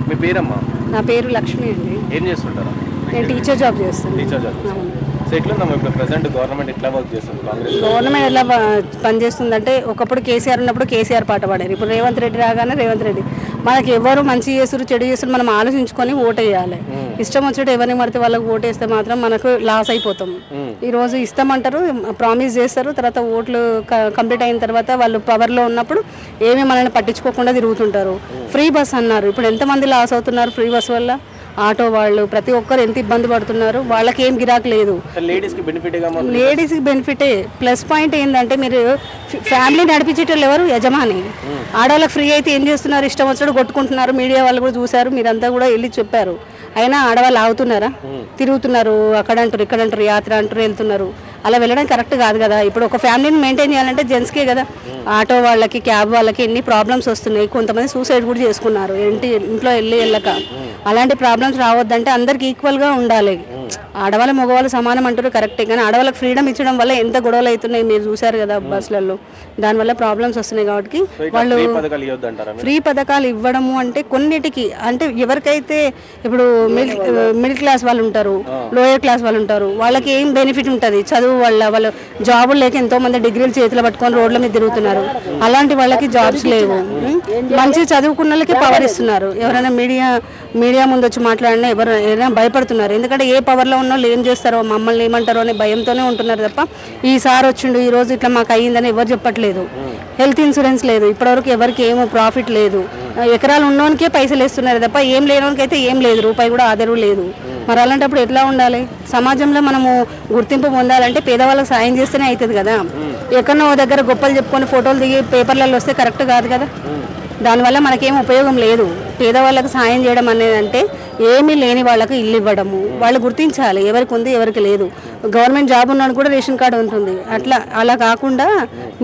మీ పేరమ్మా? నా పేరు లక్ష్మి అండి. ఏం చేస్తుంటారు? నేను టీచర్ జాబ్ చేస్తాను. Teacher job. సో ఎట్లుందమ్మా ఇప్పుడు ప్రెసెంట్ గవర్నమెంట్ ఎట్లా వర్క్ చేస్తుంది? కాంగ్రెస్ గవర్నమెంట్ ఎలా పనిచేస్తుందంటే ఒకప్పుడు కేసీఆర్ ఉన్నప్పుడు కేసీఆర్ పాట పాడారు. ఇప్పుడు రేవంత్ రెడ్డి రాగానే రేవంత్ రెడ్డి. మనకి ఎవరు మంచి చేస్తారు చెడు చేస్తారు మనం ఆలోచించుకొని ఓటు వేయాలి. ఇష్టం వచ్చినట్టు ఎవరిని పడితే వాళ్ళకి ఓటు వేస్తే మాత్రం మనకు లాస్ అయిపోతాం. ఈరోజు ఇస్తామంటారు, ప్రామిస్ చేస్తారు, తర్వాత ఓట్లు కంప్లీట్ అయిన తర్వాత వాళ్ళు పవర్లో ఉన్నప్పుడు ఏమీ మనల్ని పట్టించుకోకుండా తిరుగుతుంటారు. ఫ్రీ బస్ అన్నారు, ఇప్పుడు ఎంతమంది లాస్ అవుతున్నారు ఫ్రీ బస్ వల్ల? ఆటో వాళ్ళు ప్రతి ఒక్కరు ఎంత ఇబ్బంది పడుతున్నారు. వాళ్ళకి ఏం గిరాకు లేదు. లేడీస్కి బెనిఫిటే. ప్లస్ పాయింట్ ఏంటంటే మీరు ఫ్యామిలీ నడిపించేటోళ్ళు ఎవరు? యజమాని. ఆడవాళ్ళకి ఫ్రీ అయితే ఏం చేస్తున్నారు? ఇష్టం వచ్చినట్టు కొట్టుకుంటున్నారు. మీడియా వాళ్ళు కూడా చూశారు, మీరంతా కూడా వెళ్ళి చెప్పారు. అయినా ఆడవాళ్ళు ఆగుతున్నారా? తిరుగుతున్నారు, అక్కడ అంటారు ఇక్కడ అంటారు, యాత్ర అంటారు, వెళ్తున్నారు. అలా వెళ్ళడం కరెక్ట్ కాదు కదా. ఇప్పుడు ఒక ఫ్యామిలీని మెయింటైన్ చేయాలంటే జెంట్స్కే కదా. ఆటో వాళ్ళకి, క్యాబ్ వాళ్ళకి ఎన్ని ప్రాబ్లమ్స్ వస్తున్నాయి. కొంతమంది సూసైడ్ కూడా చేసుకున్నారు ఇంట్లో వెళ్ళక. అలాంటి ప్రాబ్లమ్స్ రావద్దంటే అందరికి ఈక్వల్గా ఉండాలి. ఆడవాళ్ళు మగవాళ్ళు సమానం అంటారు కరెక్టే, కానీ ఆడవాళ్ళకి ఫ్రీడమ్ ఇచ్చడం వల్ల ఎంత గొడవలు అవుతున్నాయి మీరు చూసారు కదా బస్సులలో. దానివల్ల ప్రాబ్లమ్స్ వస్తున్నాయి. కాబట్టి వాళ్ళు ఫ్రీ పథకాలు ఇవ్వడము అంటే కొన్నిటికి, అంటే ఎవరికైతే ఇప్పుడు మిడిల్ క్లాస్ వాళ్ళు ఉంటారు, లోయర్ క్లాస్ వాళ్ళు ఉంటారు, వాళ్ళకి ఏం బెనిఫిట్ ఉంటుంది? చదువు వల్ల వాళ్ళు జాబులు లేక ఎంతో మంది డిగ్రీలు చేతిలో పట్టుకొని రోడ్ల మీద తిరుగుతున్నారు. అలాంటి వాళ్ళకి జాబ్స్ లేవు. మంచి చదువుకున్న వాళ్ళకి పవర్ ఇస్తున్నారు. ఎవరైనా మీడియా ముందు వచ్చి మాట్లాడినా ఎవరైనా భయపడుతున్నారు. ఎందుకంటే ఏ పవర్లో ఉన్న వాళ్ళు ఏం చేస్తారో, మమ్మల్ని ఏమంటారో అనే భయంతోనే ఉంటున్నారు తప్ప ఈసారి వచ్చిండు ఈ రోజు ఇట్లా మాకు అయ్యిందని ఎవరు చెప్పట్లేదు. హెల్త్ ఇన్సూరెన్స్ లేదు ఇప్పటివరకు, ఎవరికి ఏమో ప్రాఫిట్ లేదు. ఎకరాలు ఉన్నోనికే పైసలు వేస్తున్నారు తప్ప ఏం లేనివానికైతే ఏం లేదు, రూపాయి కూడా ఆదరవు లేదు. మరి అలాంటప్పుడు ఎట్లా ఉండాలి? సమాజంలో మనము గుర్తింపు పొందాలంటే పేదవాళ్ళకి సాయం చేస్తేనే అవుతుంది కదా. ఎక్కడో దగ్గర గొప్పలు చెప్పుకొని ఫోటోలు దిగి పేపర్లలో వస్తే కరెక్ట్ కాదు కదా. దానివల్ల మనకేం ఉపయోగం లేదు. పేదవాళ్ళకి సాయం చేయడం అనేది అంటే ఏమీ లేని వాళ్ళకి ఇల్లు ఇవ్వడము. వాళ్ళు గుర్తించాలి ఎవరికి ఉంది ఎవరికి లేదు. గవర్నమెంట్ జాబ్ ఉన్నాడు కూడా రేషన్ కార్డు ఉంటుంది. అలా కాకుండా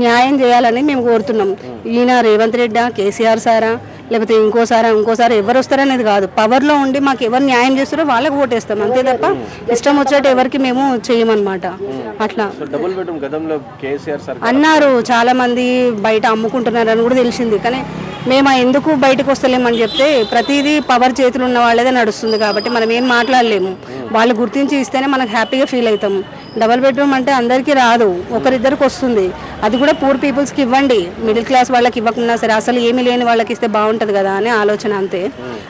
న్యాయం చేయాలని మేము కోరుతున్నాం. ఈయన రేవంత్ రెడ్డి, కేసీఆర్ సారా, లేకపోతే ఇంకోసారి ఎవరు వస్తారనేది కాదు. పవర్లో ఉండి మాకు ఎవరు న్యాయం చేస్తారో వాళ్ళకి ఓటేస్తాం అంతే తప్ప ఇష్టం వచ్చేటట్టు ఎవరికి మేము చేయమన్నమాట. అట్లా అన్నారు చాలా మంది, బయట అమ్ముకుంటున్నారని కూడా తెలిసింది. కానీ మేము ఎందుకు బయటకు వస్తలేమని చెప్తే ప్రతిదీ పవర్ చేతులు ఉన్న వాళ్ళదే నడుస్తుంది కాబట్టి మనం ఏం మాట్లాడలేము. వాళ్ళు గుర్తించి ఇస్తేనే మనకు హ్యాపీగా ఫీల్ అవుతాం. డబుల్ బెడ్రూమ్ అంటే అందరికీ రాదు, ఒకరిద్దరికి వస్తుంది. అది కూడా పూర్ పీపుల్స్కి ఇవ్వండి. మిడిల్ క్లాస్ వాళ్ళకి ఇవ్వకున్నా సరే అసలు ఏమీ లేని వాళ్ళకి ఇస్తే బాగుంటుంది కదా అనే ఆలోచన అంతే.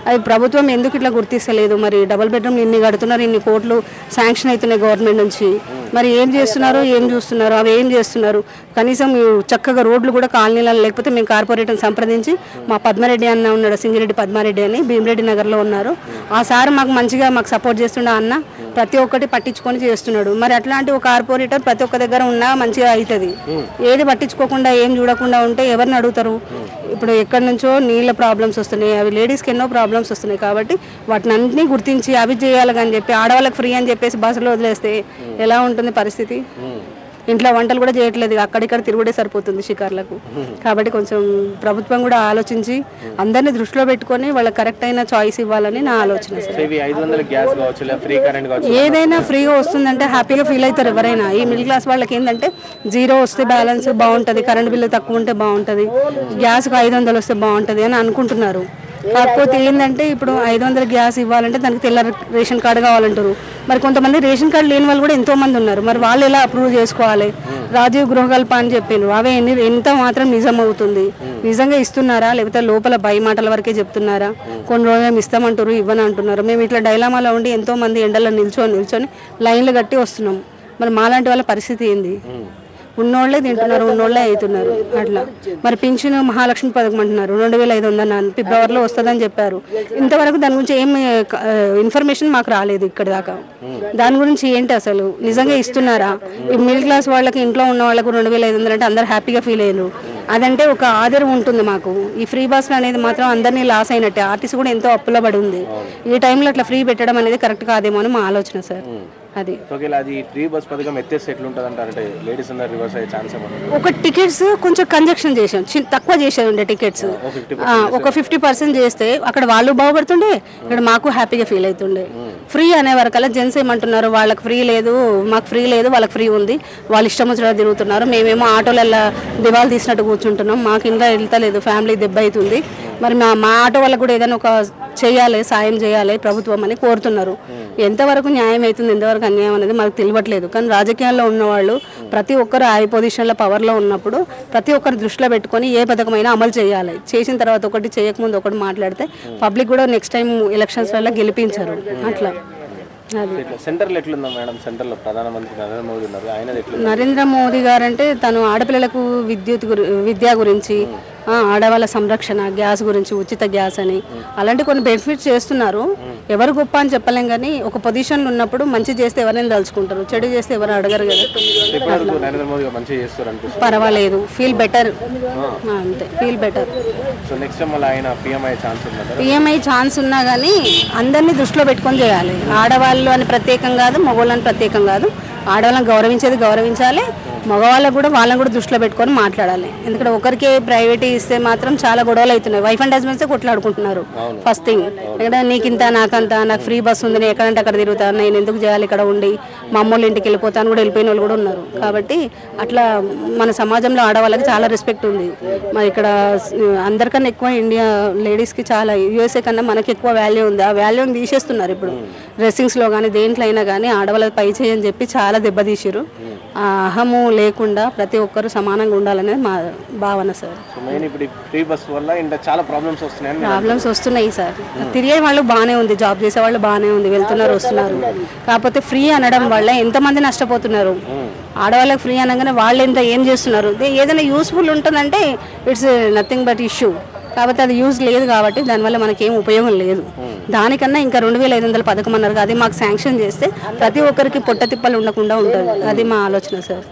అది ప్రభుత్వం ఎందుకు ఇట్లా గుర్తిస్తలేదు? మరి డబుల్ బెడ్రూమ్ ఇన్ని కడుతున్నారు, ఇన్ని కోట్లు శాంక్షన్ అవుతున్నాయి గవర్నమెంట్ నుంచి. మరి ఏం చేస్తున్నారు, ఏం చూస్తున్నారు, అవి ఏం చేస్తున్నారు? కనీసం చక్కగా రోడ్లు కూడా కాలనీలలో, లేకపోతే మేము కార్పొరేటర్ని సంప్రదించి మా పద్మారెడ్డి అన్న ఉన్నాడు, సింగిరెడ్డి పద్మారెడ్డి అని భీమిరెడ్డి నగర్లో ఉన్నారు. ఆ సార్ మాకు సపోర్ట్ చేస్తుండే అన్న ప్రతి ఒక్కటి పట్టించుకొని చేస్తున్నాడు. మరి అట్లాంటి ఒక కార్పొరేటర్ ప్రతి ఒక్క దగ్గర ఉన్నా మంచిగా అవుతుంది. ఏది పట్టించుకోకుండా ఏం చూడకుండా ఉంటే ఎవరిని అడుగుతారు? ఇప్పుడు ఎక్కడి నుంచో నీళ్ళ ప్రాబ్లమ్స్ వస్తున్నాయి, అవి లేడీస్కి ఎన్నో ప్రాబ్లమ్స్ వస్తున్నాయి. కాబట్టి వాటిని అన్నింటినీ గుర్తించి అవి చేయాలి అని చెప్పి ఆడవాళ్ళకి ఫ్రీ అని చెప్పేసి బస్సులో వదిలేస్తే ఎలా ఉంటుంది పరిస్థితి? ఇంట్లో వంటలు కూడా చేయట్లేదు, అక్కడిక్కడ తిరుగుడే సరిపోతుంది షికార్లకు. కాబట్టి కొంచెం ప్రభుత్వం కూడా ఆలోచించి అందరినీ దృష్టిలో పెట్టుకొని వాళ్ళకి కరెక్ట్ అయిన చాయిస్ ఇవ్వాలని నా ఆలోచన. ఏదైనా ఫ్రీగా వస్తుందంటే హ్యాపీగా ఫీల్ అవుతారు ఎవరైనా. ఈ మిడిల్ క్లాస్ వాళ్ళకి ఏంటంటే 0 వస్తే బ్యాలెన్స్ బాగుంటుంది, కరెంట్ బిల్లు తక్కువ ఉంటే బాగుంటుంది, గ్యాస్కి 500 వస్తే బాగుంటుంది అని అనుకుంటున్నారు. కాకపోతే ఏంటంటే ఇప్పుడు 500 గ్యాస్ ఇవ్వాలంటే దానికి తెల్ల రేషన్ కార్డు కావాలంటారు. మరి కొంతమంది రేషన్ కార్డు లేని వాళ్ళు కూడా ఎంతోమంది ఉన్నారు. మరి వాళ్ళు ఎలా అప్రూవ్ చేసుకోవాలి? రాజీవ్ గృహకల్ప అని చెప్పారు, అవే ఎంత మాత్రం నిజం అవుతుంది? నిజంగా ఇస్తున్నారా లేకపోతే లోపల మాటల వరకే చెప్తున్నారా? కొన్ని రోజులు ఇస్తామంటారు, ఇవ్వని అంటున్నారు. మేము ఇట్లా డైలామాలో ఉండి ఎంతోమంది ఎండలో నిల్చొని లైన్లు కట్టి వస్తున్నాం. మరి మాలాంటి వాళ్ళ పరిస్థితి ఏంది? ఉన్నోళ్లే తింటున్నారు, ఉన్నోళ్లే అవుతున్నారు. అట్లా మరి పింఛను మహాలక్ష్మి పథకం అంటున్నారు 2500 ఫిబ్రవరిలో వస్తుందని చెప్పారు. ఇంతవరకు దాని గురించి ఏం ఇన్ఫర్మేషన్ మాకు రాలేదు ఇక్కడ దాకా. దాని గురించి ఏంటి అసలు నిజంగా ఇస్తున్నారా? ఈ మిడిల్ క్లాస్ వాళ్ళకి, ఇంట్లో ఉన్న వాళ్ళకు 2500 అంటే అందరు హ్యాపీగా ఫీల్ అయ్యారు. అదంటే ఒక ఆదరణ ఉంటుంది మాకు. ఈ ఫ్రీ బస్సులు అనేది మాత్రం అందరినీ లాస్ అయినట్టే. ఆర్టీసీ కూడా ఎంతో అప్పులో పడి ఉంది. ఈ టైంలో అట్లా ఫ్రీ పెట్టడం అనేది కరెక్ట్ కాదేమో అని మా ఆలోచన సార్. అది ఫ్రీ బస్ పథకం ఎత్తేస్తే ఎట్లుంటది అంటారంటే లేడీస్ అందరూ రివర్స్ అయ్యే ఛాన్స్ ఏమన్నా? ఒక టికెట్స్ కొంచెం కంజక్షన్ చేసాం, తక్కువ చేసేది ఉండే టికెట్స్ ఒక 50% చేస్తే అక్కడ వాళ్ళు బాగుపడుతుండే, ఇక్కడ మాకు హ్యాపీగా ఫీల్ అవుతుండే. ఫ్రీ అనే వరకల్లా జెంట్స్ ఏమంటున్నారు, వాళ్ళకి ఫ్రీ లేదు, మాకు ఫ్రీ లేదు, వాళ్ళకి ఫ్రీ ఉంది, వాళ్ళు ఇష్టం వచ్చినట్టు తిరుగుతున్నారు, మేమేమో ఆటోలలో దివాలు తీసినట్టు కూర్చుంటున్నాం, మాకు ఇంట్లో వెళ్తలేదు, ఫ్యామిలీ దెబ్బ అవుతుంది. మరి మా ఆటో వాళ్ళకు కూడా ఏదైనా ఒక చేయాలి, సాయం చేయాలి ప్రభుత్వం అని కోరుతున్నారు. ఎంతవరకు న్యాయం అవుతుంది, ఎంతవరకు అన్యాయం అనేది మనకు తెలియట్లేదు. కానీ రాజకీయాల్లో ఉన్నవాళ్ళు ప్రతి ఒక్కరు హై పొజిషన్లో పవర్లో ఉన్నప్పుడు ప్రతి ఒక్కరు దృష్టిలో పెట్టుకొని ఏ పథకమైనా అమలు చేయాలి. చేసిన తర్వాత ఒకటి, చేయకముందు ఒకటి మాట్లాడితే పబ్లిక్ కూడా నెక్స్ట్ టైం ఎలక్షన్స్లలో గెలిపించారు. అట్లా సెంటర్లో ఎట్లుందా మేడం? సెంటర్లో ప్రధానమంత్రి నరేంద్ర మోదీ ఉన్నారు, ఆయన ఎట్లా? నరేంద్ర మోదీ గారు అంటే తను ఆడపిల్లలకు విద్య గురించి, ఆడవాళ్ళ సంరక్షణ, గ్యాస్ గురించి, ఉచిత గ్యాస్ అని అలాంటి కొన్ని బెనిఫిట్స్ చేస్తున్నారు. ఎవరు గొప్ప అని చెప్పలేం, కానీ ఒక పొజిషన్లో ఉన్నప్పుడు మంచి చేస్తే ఎవరైనా తలుచుకుంటారు, చెడు చేస్తే ఎవరు అడగరు కదా. నరేంద్ర మోదీ మంచిగా చేస్తారు అనిపిస్తుంది. పర్వాలేదు, ఫీల్ బెటర్, అంతే, feel better. So next time ఆయన పిఎంఐ ఛాన్స్ ఉందా? పిఎంఐ ఛాన్స్ ఉన్నా కానీ అందరినీ దృష్టిలో పెట్టుకొని చేయాలి. ఆడవాళ్ళు అని ప్రత్యేకం కాదు, మగవాళ్ళని ప్రత్యేకం కాదు. ఆడవాళ్ళని గౌరవించేది గౌరవించాలి, మగవాళ్ళకు కూడా వాళ్ళని కూడా దృష్టిలో పెట్టుకొని మాట్లాడాలి. ఎందుకంటే ఒకరికే ప్రైవేట్ ఇస్తే మాత్రం చాలా గొడవలు అవుతున్నాయి. వైఫ్ అండ్ హస్బెండ్సే కొట్లాడుకుంటున్నారు. ఫస్ట్ థింగ్, ఇక్కడ నీకింత నాకంత, నాకు ఫ్రీ బస్ ఉంది, నేను ఎక్కడంటే అక్కడ తిరుగుతాను, నేను ఎందుకు చేయాలి ఇక్కడ ఉండి, మా అమ్మోళ్ళ ఇంటికి వెళ్ళిపోతాను కూడా వెళ్ళిపోయిన వాళ్ళు కూడా ఉన్నారు. కాబట్టి అట్లా మన సమాజంలో ఆడవాళ్ళకి చాలా రెస్పెక్ట్ ఉంది. మరి ఇక్కడ అందరికన్నా ఎక్కువ ఇండియా లేడీస్కి చాలా, యూఎస్ఏ కన్నా మనకి ఎక్కువ వాల్యూ ఉంది. ఆ వాల్యూని తీసేస్తున్నారు ఇప్పుడు. డ్రెస్సింగ్స్లో కానీ దేంట్లో అయినా కానీ ఆడవాళ్ళకి పై చేయని చెప్పి చాలా దెబ్బతీసారు. ఆ అహము లేకుండా ప్రతి ఒక్కరు సమానంగా ఉండాలనేది మా భావన సార్. చాలా ప్రాబ్లమ్స్ వస్తున్నాయి సార్. తిరిగే వాళ్ళు బాగానే ఉంది, జాబ్ చేసే వాళ్ళు బాగానే ఉంది, వెళ్తున్నారు వస్తున్నారు. కాకపోతే ఫ్రీ అనడం వల్ల ఎంతమంది నష్టపోతున్నారు. ఆడవాళ్ళకి ఫ్రీ అనగానే వాళ్ళు ఏం చేస్తున్నారు, ఏదైనా యూస్ఫుల్ ఉంటుందంటే ఇట్స్ నథింగ్ బట్ ఇష్యూ. కాకపోతే అది యూజ్ లేదు కాబట్టి దానివల్ల మనకేం ఉపయోగం లేదు. దానికన్నా ఇంకా 2500 పథకం అన్నారు, అది మాకు శాంక్షన్ చేస్తే ప్రతి ఒక్కరికి పొట్ట తిప్పలు ఉండకుండా ఉంటుంది. అది మా ఆలోచన సార్.